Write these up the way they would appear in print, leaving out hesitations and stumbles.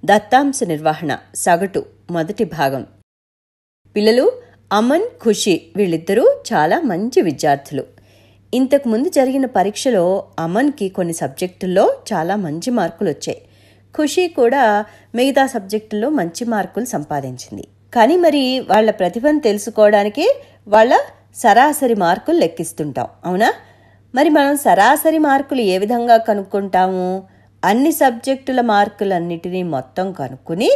దత్తాంశ నిర్వహణ సగటు మొదటి భాగం. పిల్లలు, అమన్, ఖుషి వీళ్ళిద్దరూ చాలా మంచి విద్యార్థులు. ఇంతకుముందు జరిగిన పరీక్షలో అమన్కి కొన్ని సబ్జెక్టుల్లో చాలా మంచి మార్కులు వచ్చాయి. ఖుషి కూడా మిగతా సబ్జెక్టుల్లో మంచి మార్కులు సంపాదించింది. కానీ మరి వాళ్ళ ప్రతిభను తెలుసుకోవడానికి వాళ్ళ సరాసరి మార్కులు లెక్కిస్తుంటాం, అవునా? మరి మనం సరాసరి మార్కులు ఏ విధంగా కనుక్కుంటాము? అన్ని సబ్జెక్టుల మార్కులన్నిటినీ మొత్తం కనుక్కుని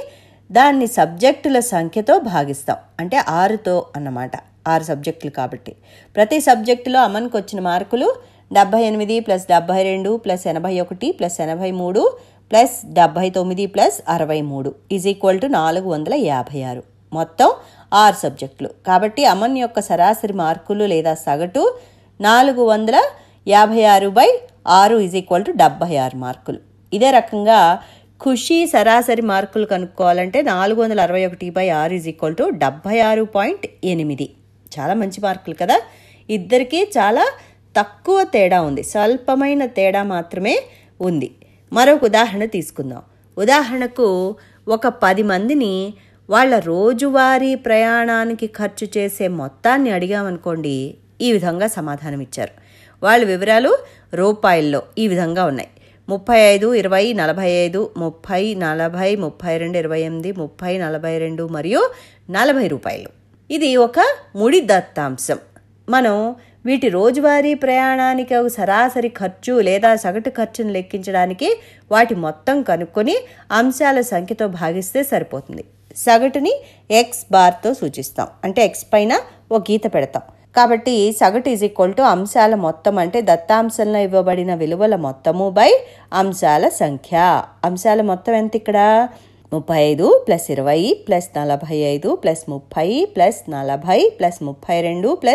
దాన్ని సబ్జెక్టుల సంఖ్యతో భాగిస్తాం. అంటే 6తో అన్నమాట. 6 సబ్జెక్టులు కాబట్టి ప్రతి సబ్జెక్టులో అమన్కి వచ్చిన మార్కులు 78 + 72 + 81 + 83 + 79 + 63 = 456. మొత్తం 6 సబ్జెక్టులు కాబట్టి అమన్ యొక్క సరాసరి మార్కులు లేదా సగటు 456/6 = 76 మార్కులు. ఇదే రకంగా ఖుషి సరాసరి మార్కులు కనుక్కోవాలంటే 461/6 = 76.8. చాలా మంచి మార్కులు కదా. ఇద్దరికీ చాలా తక్కువ తేడా ఉంది, స్వల్పమైన తేడా మాత్రమే ఉంది. మరొక ఉదాహరణ తీసుకుందాం. ఉదాహరణకు ఒక 10 మందిని వాళ్ళ రోజువారీ ప్రయాణానికి ఖర్చు చేసే మొత్తాన్ని అడిగామనుకోండి. ఈ విధంగా సమాధానం ఇచ్చారు. వాళ్ళ వివరాలు రూపాయల్లో ఈ విధంగా ఉన్నాయి: 35, 20, 45, 30, 40, 32, 28, 30, 42 మరియు 40 రూపాయలు. ఇది ఒక ముడి దత్తాంశం. మనం వీటి రోజువారీ ప్రయాణానికి సరాసరి ఖర్చు లేదా సగటు ఖర్చును లెక్కించడానికి వాటి మొత్తం కనుక్కొని అంశాల సంఖ్యతో భాగిస్తే సరిపోతుంది. సగటుని ఎక్స్ బార్తో సూచిస్తాం, అంటే ఎక్స్ పైన ఒక గీత పెడతాం. కాబట్టి సగటు = అంశాల మొత్తం, అంటే దత్తాంశంలో ఇవ్వబడిన విలువల మొత్తము బై అంశాల సంఖ్య. అంశాల మొత్తం ఎంత ఇక్కడ? 35 + 20 + 45 + 30 + 40 + 32 +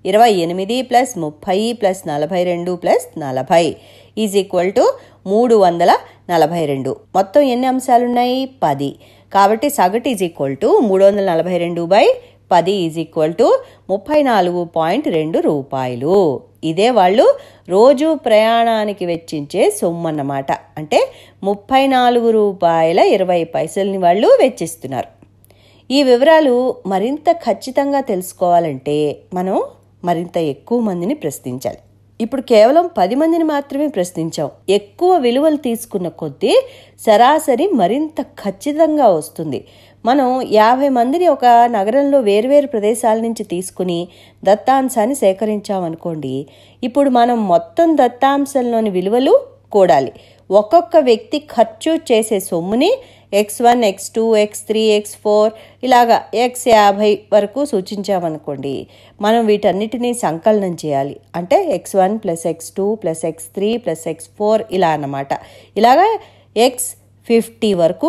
28 + 30 + 42 + 40 = 342. మొత్తం ఎన్ని అంశాలున్నాయి? 10. కాబట్టి సగటు = 342/10 = 34.2 రూపాయలు. ఇదే వాళ్ళు రోజు ప్రయాణానికి వెచ్చించే సొమ్ము అన్నమాట. అంటే 34 రూపాయల 20 పైసల్ని వాళ్ళు వెచ్చిస్తున్నారు. ఈ వివరాలు మరింత ఖచ్చితంగా తెలుసుకోవాలంటే మనం మరింత ఎక్కువ మందిని ప్రశ్నించాలి. ఇప్పుడు కేవలం 10 మందిని మాత్రమే ప్రశ్నించాం. ఎక్కువ విలువలు తీసుకున్న కొద్దీ సరాసరి మరింత ఖచ్చితంగా వస్తుంది. మనం 50 మందిని ఒక నగరంలో వేర్వేరు ప్రదేశాల నుంచి తీసుకుని దత్తాంశాన్ని సేకరించామనుకోండి. ఇప్పుడు మనం మొత్తం దత్తాంశంలోని విలువలు కూడాలి. ఒక్కొక్క వ్యక్తి ఖర్చు చేసే సొమ్ముని x1, x2, x3, x4 ఇలాగా x50 వరకు సూచించామనుకోండి. మనం వీటన్నిటినీ సంకలనం చేయాలి. అంటే x1 + x2 + x3 + x4 ఇలా అన్నమాట. ఇలాగా x50 వరకు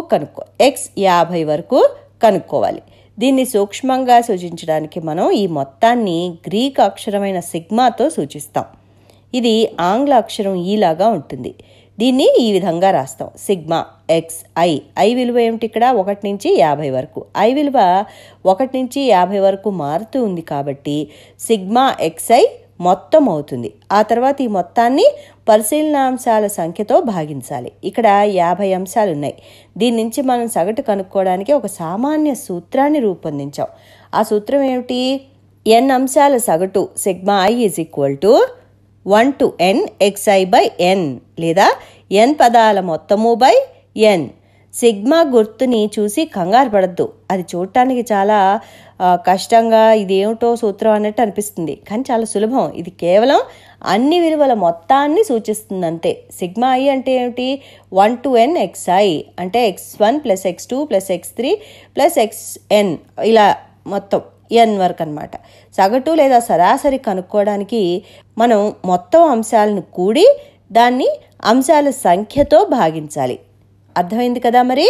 x50 వరకు కనుక్కోవాలి. దీన్ని సూక్ష్మంగా సూచించడానికి మనం ఈ మొత్తాన్ని గ్రీక్ అక్షరమైన సిగ్మాతో సూచిస్తాం. ఇది ఆంగ్ల అక్షరం ఈ లాగా ఉంటుంది. దీన్ని ఈ విధంగా రాస్తాం: సిగ్మా xi. ఐ విలువ ఏమిటి ఇక్కడ? 1 నుంచి 50 వరకు. ఐ విలువ 1 నుంచి 50 వరకు మారుతూ ఉంది కాబట్టి సిగ్మా xi మొత్తం అవుతుంది. ఆ తర్వాత ఈ మొత్తాన్ని పరిశీలనాంశాల సంఖ్యతో భాగించాలి. ఇక్కడ 50 అంశాలు ఉన్నాయి. దీని నుంచి మనం సగటు కనుక్కోవడానికి ఒక సామాన్య సూత్రాన్ని రూపొందించాం. ఆ సూత్రం ఏమిటి? n అంశాల సగటు sigma i = 1 to n xi/n లేదా n పదాల మొత్తము బై n. సిగ్మా గుర్తుని చూసి కంగారు పడద్దు. అది చూడటానికి చాలా కష్టంగా, ఇదేమిటో సూత్రం అన్నట్టు అనిపిస్తుంది. కానీ చాలా సులభం. ఇది కేవలం అన్ని విలువల మొత్తాన్ని సూచిస్తుంది అంతే. సిగ్మా i అంటే ఏమిటి? 1 to n xi అంటే x1 + x2 + x3 + xn ఇలా మొత్తం n వరకు అన్నమాట. సగటు లేదా సరాసరి కనుక్కోవడానికి మనం మొత్తం అంశాలను కూడి దాన్ని అంశాల సంఖ్యతో భాగించాలి. అర్థమైంది కదా మరి?